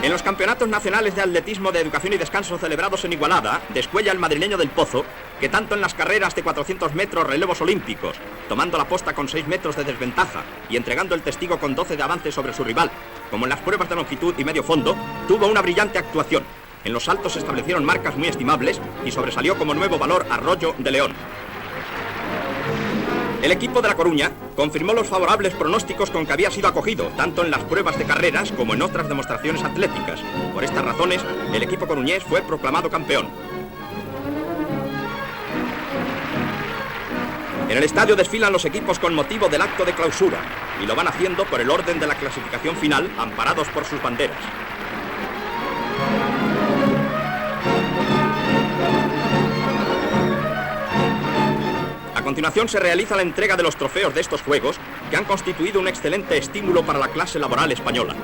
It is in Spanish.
En los campeonatos nacionales de atletismo de educación y descanso celebrados en Igualada, descuella el madrileño del Pozo, que tanto en las carreras de 400 metros relevos olímpicos, tomando la posta con 6 metros de desventaja y entregando el testigo con 12 de avance sobre su rival, como en las pruebas de longitud y medio fondo, tuvo una brillante actuación. En los saltos se establecieron marcas muy estimables y sobresalió como nuevo valor Arroyo de León. El equipo de La Coruña confirmó los favorables pronósticos con que había sido acogido, tanto en las pruebas de carreras como en otras demostraciones atléticas. Por estas razones, el equipo coruñés fue proclamado campeón. En el estadio desfilan los equipos con motivo del acto de clausura, y lo van haciendo por el orden de la clasificación final, amparados por sus banderas. A continuación se realiza la entrega de los trofeos de estos juegos, que han constituido un excelente estímulo para la clase laboral española.